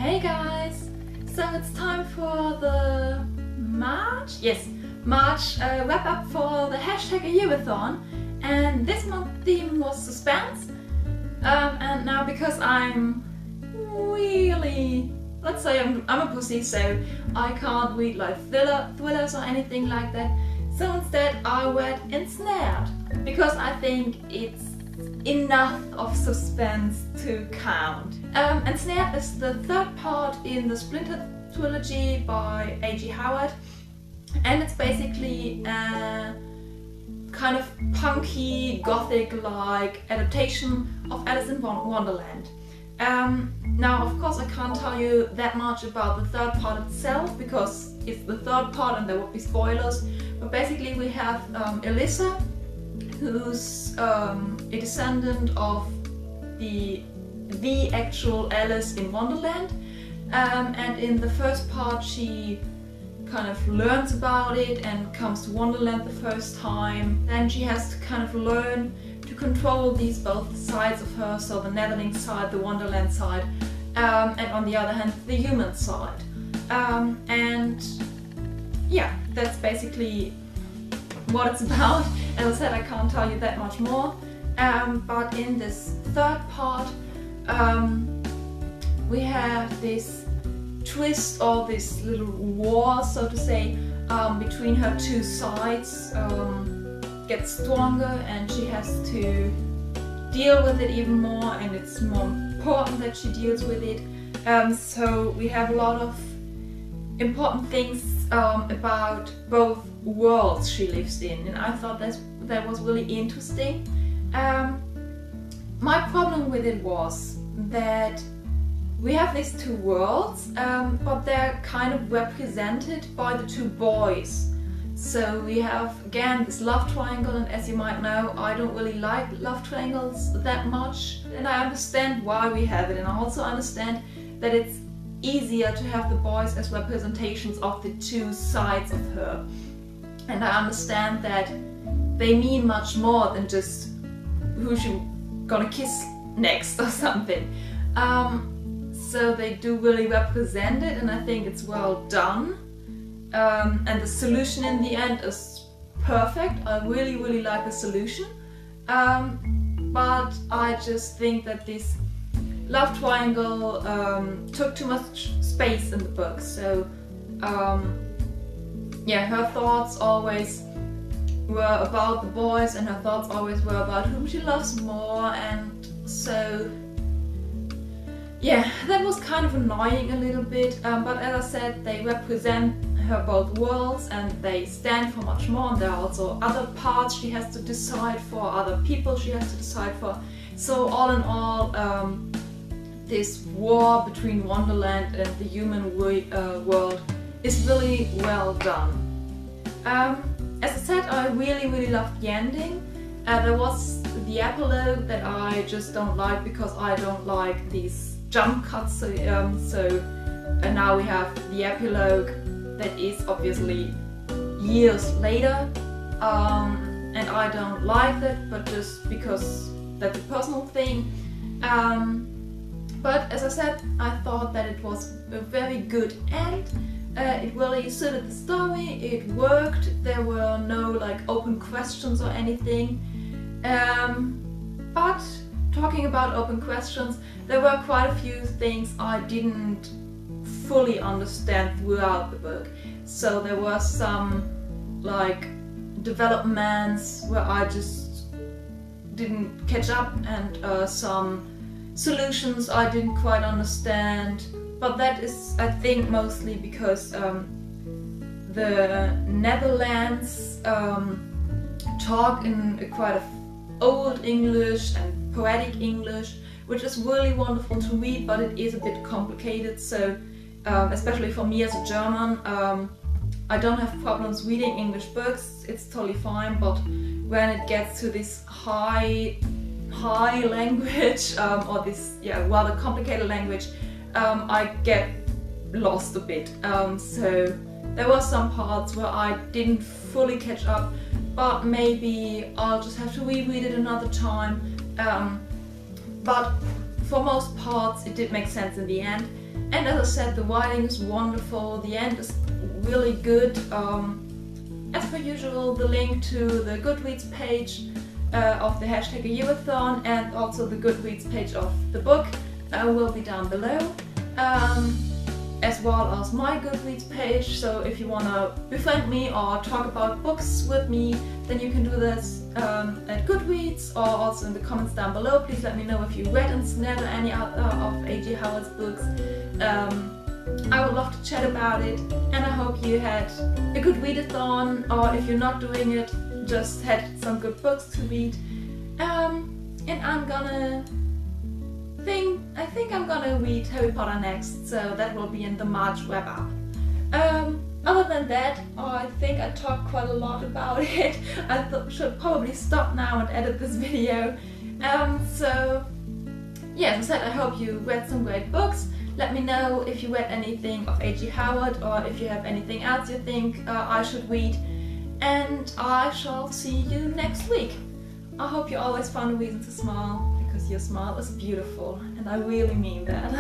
Hey guys! So it's time for the March wrap up for the hashtag #AYouathon, and this month's theme was suspense. And now because I'm really, let's say I'm a pussy, so I can't read like thrillers or anything like that. So instead I read Ensnared because I think it's enough of suspense to count. Ensnared is the third part in the Splinter trilogy by A.G.Howard, and it's basically a kind of punky, gothic-like adaptation of Alice in Wonderland. Now, of course, I can't tell you that much about the third part itself because it's the third part and there would be spoilers. But basically, we have Alyssa, who's a descendant of the actual Alice in Wonderland, and in the first part she kind of learns about it and comes to Wonderland the first time. Then she has to kind of learn to control these both sides of her, so the Netherling side, the Wonderland side, and on the other hand the human side. And yeah, that's basically what it's about. As I said, I can't tell you that much more. But in this third part, we have this twist, or this little war, so to say, between her two sides gets stronger, and she has to deal with it even more, and it's more important that she deals with it. So we have a lot of important things about both worlds she lives in, and I thought that was really interesting. My problem with it was that we have these two worlds, but they're kind of represented by the two boys. So we have again this love triangle, and as you might know, I don't really like love triangles that much, and I understand why we have it, and I also understand that it's easier to have the boys as representations of the two sides of her. And I understand that they mean much more than just who she gonna kiss next or something. So they do really represent it, and I think it's well done. And the solution in the end is perfect. I really like the solution. But I just think that this love triangle took too much space in the book. So yeah, her thoughts always were about the boys, and her thoughts always were about whom she loves more, and so yeah, that was kind of annoying a little bit. But as I said, they represent her both worlds, and they stand for much more, and there are also other parts she has to decide for, other people she has to decide for. So all in all, this war between Wonderland and the human world is really well done. As I said, I really loved the ending. There was the epilogue that I just don't like because I don't like these jump cuts. So and now we have the epilogue that is obviously years later, and I don't like that, but just because that's a personal thing. But as I said, I thought that it was a very good end. It really suited the story, it worked, there were no like open questions or anything. But talking about open questions, there were quite a few things I didn't fully understand throughout the book. So there were some like developments where I just didn't catch up, and some solutions I didn't quite understand. But that is, I think, mostly because the Netherlands talk in a quite old English and poetic English, which is really wonderful to read, but it is a bit complicated. So especially for me as a German, I don't have problems reading English books, it's totally fine, but when it gets to this high language, or this rather complicated language, I get lost a bit. So there were some parts where I didn't fully catch up, but maybe I'll just have to reread it another time. But for most parts it did make sense in the end. And as I said, the writing is wonderful, the end is really good. As per usual, the link to the Goodreads page of the hashtag #AYouathon and also the Goodreads page of the book will be down below, as well as my Goodreads page. So if you want to befriend me or talk about books with me, then you can do this at Goodreads or also in the comments down below. Please let me know if you read Ensnared or any other of A.G. Howard's books. I would love to chat about it, and I hope you had a good readathon, or if you're not doing it, just had some good books to read. And I think I'm gonna read Harry Potter next, so that will be in the March wrap up. Other than that, I think I talked quite a lot about it. I should probably stop now and edit this video. So yeah, as I said, I hope you read some great books. Let me know if you read anything of A.G. Howard, or if you have anything else you think I should read. And I shall see you next week. I hope you always found a reason to smile, because your smile is beautiful, and I really mean that.